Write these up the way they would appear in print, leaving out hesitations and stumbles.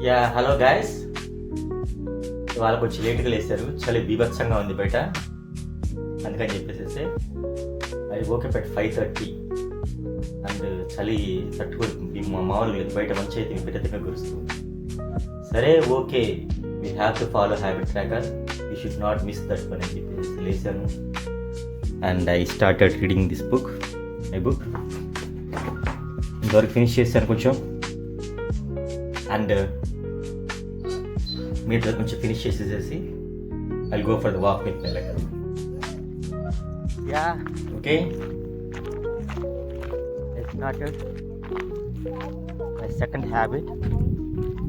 Hello guys, ఇవాళ కొంచెం లేట్గా లేస్తారు. చలి బీభత్సంగా ఉంది బయట, అందుకని చెప్పేసి అది ఓకే పెట్ 5:30 అండ్ చలి తట్టుకుంటుంది. మామూలుగా లేదు, బయట మంచి అయితే బిడ్డ కురుస్తుంది. సరే okay, we have to follow habit tracker, you should not miss that one అని చెప్పేసి లేసాను. And I started reading this book, my book. ఇంతవరకు ఫినిష్ చేశాను కొంచెం, అండ్ మీరు కొంచెం ఫినిష్ చేసేసి I go for the walk with my leg. Okay, I started my second habit,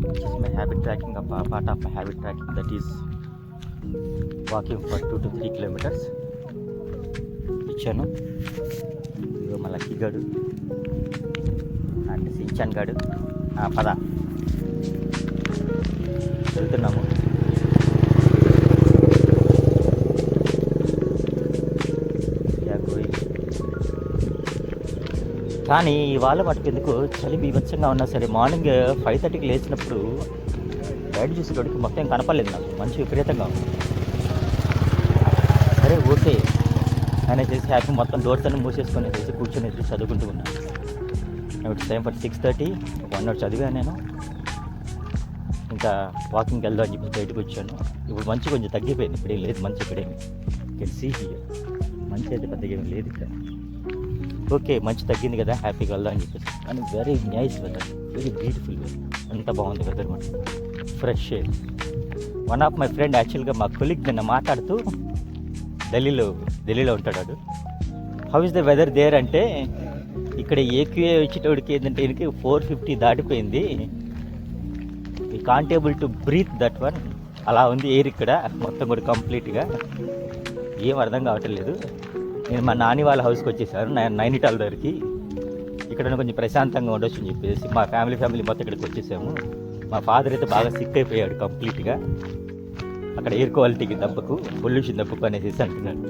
which is my habit tracking, a part of my habit tracking, that is walking for 2 to 3 kilometers. ఇచ్చాను. ఇదిగో మా lucky గాడు and Shinchan గాడు. పద వెళ్తున్నాము. కానీ ఇవాళ మటుకు ఎందుకు చలి బీభత్సంగా ఉన్నా సరే, మార్నింగ్ 5:30కి లేచినప్పుడు బయట చూసేటోడికి మొత్తం ఏం కనపడలేదు నాకు, మంచి విపరీతంగా ఉంది. సరే ఓకే ఆయన చేసి హ్యాపీ మొత్తం డోర్స్ అన్ని మూసేసుకొని వేసి కూర్చొని చదువుకుంటూ ఉన్నాను. It's time for 6:30. 1 hour చదివాను నేను. ఇంకా వాకింగ్కి వెళ్దాం అని చెప్పి బయటకు వచ్చాను. ఇప్పుడు మంచి కొంచెం తగ్గిపోయింది, ఇప్పుడేం లేదు మంచి, ఇప్పుడేమి కెన్ సీ హియర్ మంచి అయితే పెద్దగా ఏమి లేదు ఇక్కడ. ఓకే మంచి తగ్గింది కదా, హ్యాపీగా వెళ్దాం అని చెప్పేసి. కానీ very nice weather, very beautiful weather, అంత బాగుంది వెదర్ మాట, fresh air. One of my friend యాక్చువల్గా మా కొలీగ్ నిన్న మాట్లాడుతూ ఢిల్లీలో ఉంటాడు వాడు. How is the weather there అంటే, ఇక్కడ ఏక్యూఏ వచ్చేటోడికి ఏంటంటే ఈయనకి 450 దాటిపోయింది, ఈ can't able to breathe that one, అలా ఉంది ఎయిర్ ఇక్కడ మొత్తం కూడా కంప్లీట్గా. ఏం అర్థం కావట్లేదు. నేను మా నాని వాళ్ళ హౌస్కి వచ్చేసాను, నైనిటాల్ దగ్గరికి. ఇక్కడ కొంచెం ప్రశాంతంగా ఉండొచ్చు అని చెప్పేసి మా ఫ్యామిలీ మొత్తం ఇక్కడికి వచ్చేసాము. మా ఫాదర్ అయితే బాగా సిక్ అయిపోయాడు కంప్లీట్గా, అక్కడ ఎయిర్ క్వాలిటీకి దెబ్బకు, పొల్యూషన్ దెబ్బకు అనేసి అంటున్నాడు.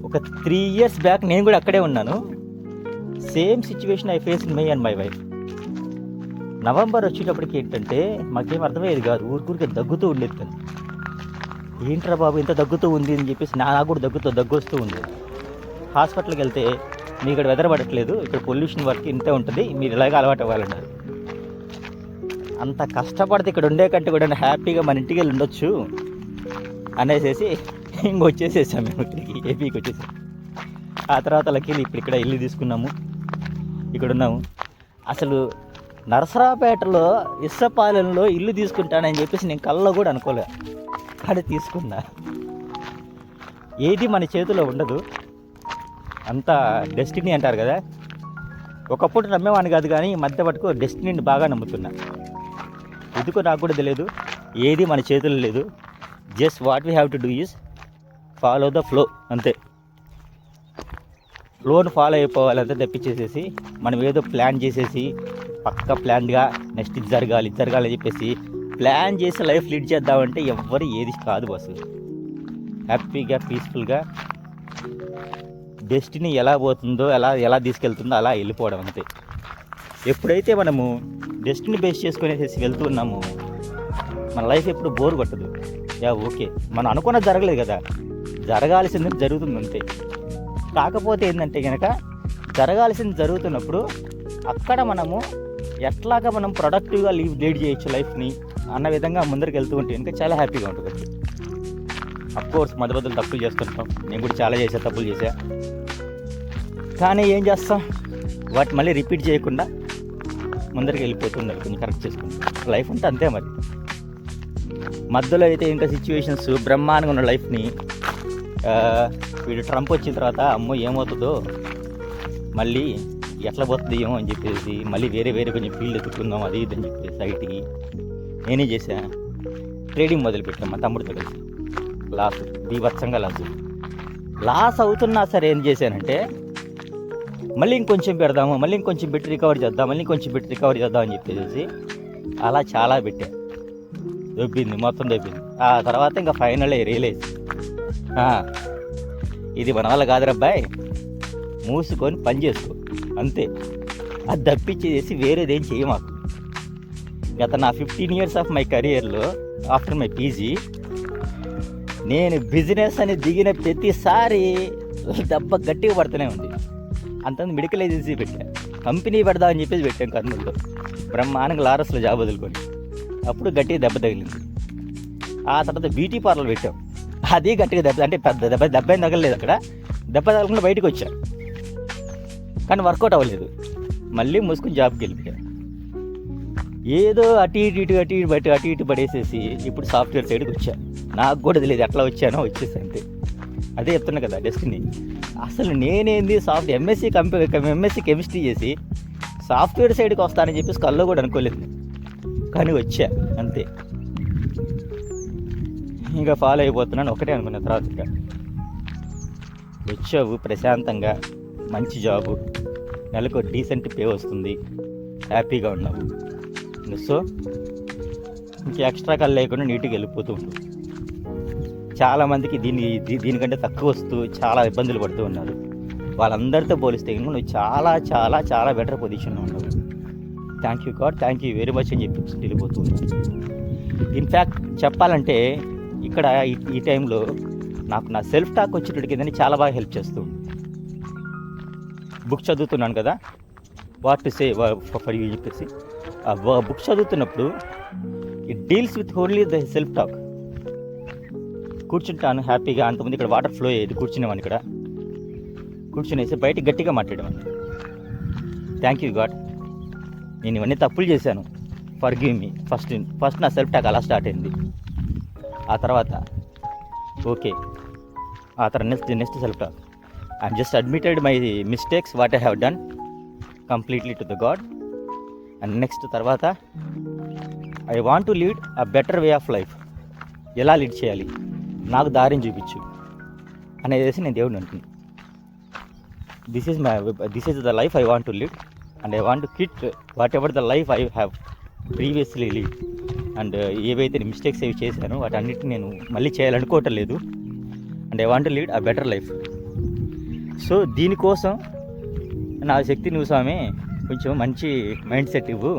ఒక 3 years బ్యాక్ నేను కూడా అక్కడే ఉన్నాను. Same situation I face in my and my wife. November వచ్చేటప్పటికి ఏంటంటే మాకేం అర్థమయ్యేది కాదు, ఊరికే దగ్గుతూ ఉండేది. కానీ ఏంట్రా బాబు ఇంత దగ్గుతూ ఉంది అని చెప్పేసి నాకు కూడా దగ్గు వస్తూ ఉండేది. హాస్పిటల్కి వెళ్తే మీ ఇక్కడ వెదర్ పడట్లేదు, ఇక్కడ పొల్యూషన్ వర్క్ ఇంతే ఉంటుంది, మీరు ఇలాగే అలవాటు అవ్వాలన్నారు. అంత కష్టపడితే ఇక్కడ ఉండే కంటే కూడా హ్యాపీగా మన ఇంటికి వెళ్ళి ఉండొచ్చు అనేసి ఇంకొచ్చేసేసాం మేము, ఇక్కడికి ఏపీకి వచ్చేసాం. ఆ తర్వాత లక్కీలు ఇప్పుడు ఇక్కడ ఇల్లు తీసుకున్నాము, ఇక్కడ ఉన్నాము. అసలు నరసరావుపేటలో ఇస్సపాలెంలో ఇల్లు తీసుకుంటానని చెప్పేసి నేను కళ్ళలో కూడా అనుకోలే, కానీ తీసుకున్నా. ఏది మన చేతిలో ఉండదు, అంతా డెస్టినీ అంటారు కదా. ఒకప్పుడు నమ్మేవాడిని కాదు, కానీ ఈ మధ్య పట్టుకు డెస్టినీని బాగా నమ్ముతున్నా. ఎందుకో నాకు కూడా తెలియదు, ఏది మన చేతుల్లో లేదు. Just what we have to do is follow the flow, అంతే. ఫ్లోని ఫాలో అయిపోవాలంటే తప్పించేసేసి మనం ఏదో ప్లాన్ చేసేసి పక్క ప్లాన్గా నెక్స్ట్ ఇది జరగాలి అని చెప్పేసి ప్లాన్ చేసి లైఫ్ లీడ్ చేద్దామంటే ఎవ్వరు ఏది కాదు బస్సు. హ్యాపీగా పీస్ఫుల్గా డెస్టినీ ఎలా పోతుందో ఎలా తీసుకెళ్తుందో అలా వెళ్ళిపోవడం అంతే. ఎప్పుడైతే మనము డెస్టినీ బేస్ చేసుకునేసి వెళ్తున్నామో మన లైఫ్ ఎప్పుడు బోర్ కొట్టదు. ఓకే మనం అనుకున్నది జరగలేదు కదా, జరగాల్సింది జరుగుతుంది అంతే. కాకపోతే ఏంటంటే కనుక జరగాల్సింది జరుగుతున్నప్పుడు అక్కడ మనము ఎట్లాగా మనం ప్రొడక్టివ్గా లీడ్ చేయొచ్చు లైఫ్ని అన్న విధంగా ముందరికి వెళ్తూ ఉంటే ఇంకా చాలా హ్యాపీగా ఉంటుంది. అఫ్కోర్స్ మొదలు తప్పులు చేస్తుంటాం, నేను కూడా చాలా తప్పులు చేశా. కానీ ఏం చేస్తాం, వాటి మళ్ళీ రిపీట్ చేయకుండా ముందరికి వెళ్ళిపోతున్నారు, కొంచెం కరెక్ట్ చేసుకుంటాం. లైఫ్ అంటే అంతే మరి. మధ్యలో అయితే ఇంకా సిచ్యువేషన్స్ బ్రహ్మాండంగా ఉన్న లైఫ్ని వీడు ట్రంప్ వచ్చిన తర్వాత అమ్మో ఏమవుతుందో, మళ్ళీ ఎట్లా పోతుంది ఏమో అని చెప్పేసి మళ్ళీ వేరే కొంచెం ఫీల్డ్ ఎత్తుకుందాం అది ఇది అని చెప్పేసి ఐటీకి నేనే చేశా. ట్రేడింగ్ మొదలుపెట్టాను మా తమ్ముడితో కలిసి. బీభత్సంగా లాస్ అవుతున్నా సరే ఏం చేశానంటే మళ్ళీ ఇంకొంచెం పెడదాము, మళ్ళీ ఇంకొంచెం పెట్టి రికవరీ చేద్దాం అని చెప్పేసి అలా చాలా పెట్టా. మొత్తం దొబ్బింది. ఆ తర్వాత ఇంకా ఫైనల్ రియలైజ్, ఇది మన వల్ల కాదురబ్బాయి, మూసుకొని పని చేసుకో అంతే. అది తప్పించేసి వేరేదేం చేయమాకు. గత నా 15 years ఆఫ్ మై కెరియర్లో ఆఫ్టర్ మై పీజీ నేను బిజినెస్ అని దిగిన ప్రతిసారి దెబ్బ గట్టిగా పడుతూనే ఉంది. అంతమంది మెడికల్ ఏజెన్సీ పెట్టాను, కంపెనీ పెడదామని చెప్పేసి పెట్టాం కర్నూలులో, బ్రహ్మాండంగా లారస్లో జాబ్ వదులుకొని. అప్పుడు గట్టిగా దెబ్బ తగిలింది. ఆ తర్వాత బ్యూటీ పార్లర్ పెట్టాం, అది గట్టిగా దెబ్బ, అంటే పెద్ద దెబ్బ ఏం తగలలేదు అక్కడ, దెబ్బ తగలకుండా బయటకు వచ్చా, కానీ వర్కౌట్ అవ్వలేదు. మళ్ళీ మూసుకుని జాబ్కి వెళ్ళిపోయాను. ఏదో అటు ఇటు పడేసేసి ఇప్పుడు సాఫ్ట్వేర్ సైడ్కి వచ్చా. నాకు కూడా తెలియదు ఎట్లా వచ్చానో, వచ్చేసి అంతే. అదే చెప్తున్నా కదా డెస్టినీ. అసలు నేనేంది ఎంఎస్సీ కెమిస్ట్రీ చేసి సాఫ్ట్వేర్ సైడ్కి వస్తానని చెప్పేసి కల్లో కూడా అనుకోలేదు, కానీ వచ్చా అంతే. ఇంకా ఫాలో అయిపోతున్నాను ఒకటే అనుకున్న. తర్వాత ఇంకా వచ్చావు ప్రశాంతంగా, మంచి జాబు, నెలకు డీసెంట్ పే వస్తుంది, హ్యాపీగా ఉన్నావు. సో ఇంక ఎక్స్ట్రా కళ్ళు లేకుండా నీట్గా వెళ్ళిపోతూ ఉంటుంది. చాలామందికి దీనికంటే తక్కువ వస్తూ చాలా ఇబ్బందులు పడుతూ ఉన్నారు. వాళ్ళందరితో పోలిస్తే నువ్వు చాలా చాలా చాలా బెటర్ పొజిషన్లో ఉన్నావు. Thank you God, thank you very much అని చెప్పి వెళ్ళిపోతూ ఉన్నాను. ఇన్ఫ్యాక్ట్ చెప్పాలంటే ఇక్కడ ఈ టైంలో నాకు నా సెల్ఫ్ టాక్ వచ్చేటట్టు కిందని చాలా బాగా హెల్ప్ చేస్తూ ఉంది. బుక్ చదువుతున్నాను కదా, what to say for you చెప్పేసి ఆ బుక్ చదువుతున్నప్పుడు it deals with only the self talk. కూర్చుంటాను హ్యాపీగా, అంతమంది ఇక్కడ వాటర్ ఫ్లో అయ్యేది, కూర్చునేవాడిని, ఇక్కడ కూర్చునేసి బయటికి గట్టిగా మాట్లాడేవాడిని. థ్యాంక్ యూ గాడ్, నేను ఇవన్నీ తప్పులు చేశాను, ఫర్ గివ్ మీ. ఫస్ట్ నా సెల్ఫ్ టాక్ అలా స్టార్ట్ అయింది. ఆ తర్వాత ఓకే, ఆ తర్వాత next self talk, I'm just admitted my mistakes what I have done completely to the god. And next తర్వాత I want to lead a better way of life. ఎలా lead చేయాలి, నాకు దారిని చూపించు అనేది నేను దేవుడిని అనుకున్నాను. This is the life I want to lead and I want to quit what ever the life I have previously lead. And ఏవైతే మిస్టేక్స్ ఏవి చేశానో వాటన్నిటిని నేను మళ్ళీ చేయాలనుకోవటం లేదు. And I want to lead a better life. So దీనికోసం నా శక్తి నువ్వు స్వామి కొంచెం మంచి మైండ్ సెట్ ఇవ్వు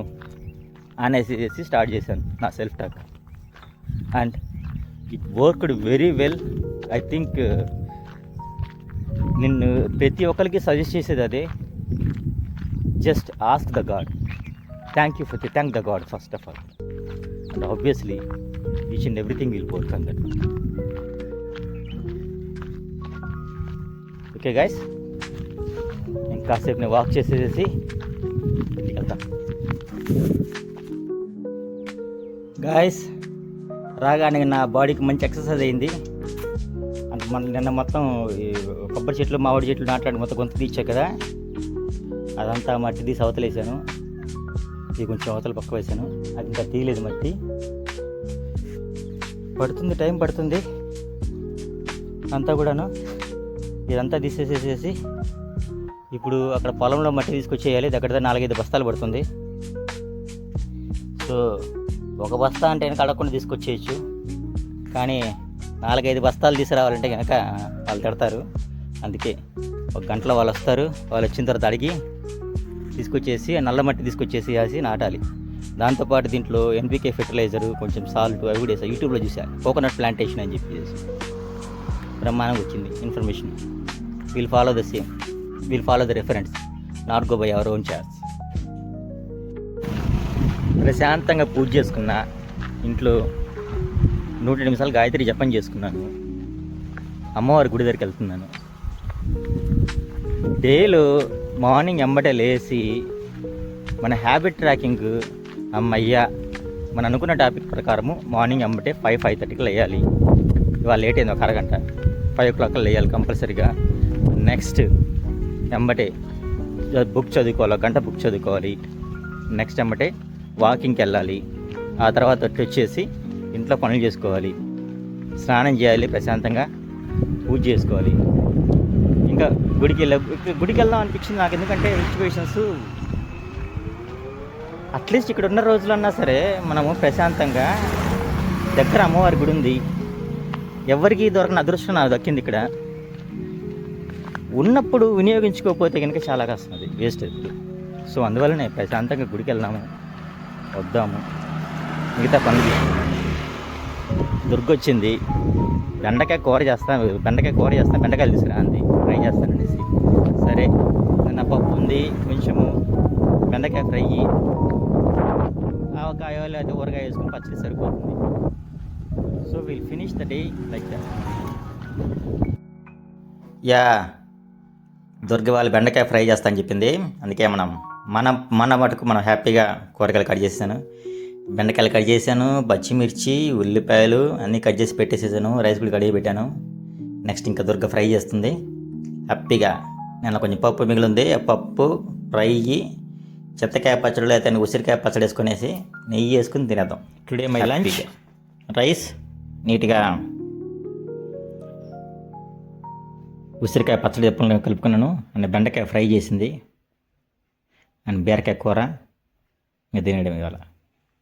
అనేసి స్టార్ట్ చేశాను నా self talk. And it worked very well. I think నిన్ను ప్రతి ఒక్కరికి సజెస్ట్ చేసేది అదే, just ask the God. Thank the God first of all. And obviously each and everything will work on that. Okay guys, ఇంకాసేపు నేను walk చేసేసి వెళ్తాం. Guys రాగానే నా బాడీకి మంచి ఎక్సర్సైజ్ అయింది. అంటే నిన్న మొత్తం కొబ్బరి చెట్లు మామిడి చెట్లు నాట్లాడి మొత్తం గొంతు తీర్చా కదా, అదంతా మట్టి తీసి అవతలేసాను. ఇది కొంచెం అవతల పక్క వేసాను, అది ఇంకా తీయలేదు మట్టి. పడుతుంది, టైం పడుతుంది అంతా కూడాను. ఇదంతా తీసేసేసి ఇప్పుడు అక్కడ పొలంలో మట్టి తీసుకొచ్చేయాలి. దగ్గర 4-5 బస్తాలు పడుతుంది. సో ఒక బస్తా అంటే కనుక అడగకుండా తీసుకొచ్చేయచ్చు, కానీ 4-5 బస్తాలు తీసుకురావాలంటే కనుక వాళ్ళు తిడతారు. అందుకే 1 గంటలో వాళ్ళు వస్తారు. వాళ్ళు వచ్చిన తర్వాత అడిగి తీసుకొచ్చేసి నల్ల మట్టి తీసుకొచ్చేసి వేసి నాటాలి. దాంతోపాటు దీంట్లో ఎన్పికే ఫెర్టిలైజరు, కొంచెం సాల్ట్ అవి కూడా వేసాను. యూట్యూబ్లో చూసాను, కోకోనట్ ప్లాంటేషన్ అని చెప్పేసి బ్రహ్మాండంగా వచ్చింది information. Will follow the same, will follow the reference, not go by our own charts. ప్రశాంతంగా పూజ చేసుకున్నా, ఇంట్లో 100 నిమిషాలు గాయత్రి జపం చేసుకున్నాను. అమ్మవారి గుడి దగ్గరికి వెళ్తున్నాను. డేలో మార్నింగ్ ఎంబటే లేచి మన హ్యాబిట్ ట్రాకింగ్ అమ్మయ్య మనం అనుకున్న టాపిక్ ప్రకారము మార్నింగ్ ఎంబటే 5-5:30కి లేయాలి. ఇవాళ లేట్ అయింది, 1 అరగంట. 5 o'clock లేయాలి కంపల్సరీగా. నెక్స్ట్ ఎంబటే బుక్ చదువుకోవాలి, 1 గంట బుక్ చదువుకోవాలి. నెక్స్ట్ ఎంబటే వాకింగ్కి వెళ్ళాలి. ఆ తర్వాత వచ్చేసి ఇంట్లో పనులు చేసుకోవాలి, స్నానం చేయాలి, ప్రశాంతంగా పూజ చేసుకోవాలి. ఇంకా గుడికి వెళ్దాం అనిపించింది నాకు. ఎందుకంటే సిచ్యువేషన్స్ అట్లీస్ట్ ఇక్కడ ఉన్న రోజులన్నా సరే మనము ప్రశాంతంగా, దగ్గర అమ్మవారి గుడి ఉంది, ఎవరికి దొరకని అదృష్టం నాకు దక్కింది ఇక్కడ. ఉన్నప్పుడు వినియోగించుకోకపోతే కనుక చాలా కష్టం, అది వేస్ట్ అవుతుంది. సో అందువల్లనే ప్రశాంతంగా గుడికి వెళ్దాము, వద్దాము, మిగతా పనులు దుర్గొచ్చింది. బెండకాయ కూర చేస్తాను, బెండకాయలు తీసుకురా అంది, ఫ్రై చేస్తాననేసి. సరే నిన్న పప్పు ఉంది, కొంచెము బెండకాయ ఫ్రై, ఆవకాయ లేదా ఊరగాయ వేసుకుని పచ్చడి సరిపోతుంది. So will finish the day like that. Yeah, Durga వాళ్ళు బెండకాయ ఫ్రై చేస్తా అని చెప్పింది. అందుకే మన మటుకు మనం హ్యాపీగా కూరగాయలు కట్ చేసాను, బెండకాయలు కట్ చేశాను, పచ్చిమిర్చి, ఉల్లిపాయలు అన్నీ కట్ చేసి పెట్టేసేసాను, రైస్ కూడా కడిగి పెట్టాను. నెక్స్ట్ ఇంకా దుర్గ ఫ్రై చేస్తుంది హ్యాపీగా. నేను కొంచెం పప్పు మిగిలింది, ఆ పప్పు ఫ్రై, చింతకాయ పచ్చడి లేకపోతే ఉసిరికాయ పచ్చడి వేసుకునేసి నెయ్యి వేసుకుని తినేద్దాం. టుడే మై లంచ్ రైస్, నీట్గా ఉసిరికాయ పచ్చడి ఎప్పుడు కలుపుకున్నాను, అండ్ బెండకాయ ఫ్రై చేసింది, అండ్ బీరకాయ కూర, ఇంకా తినేయడం ఇవాళ.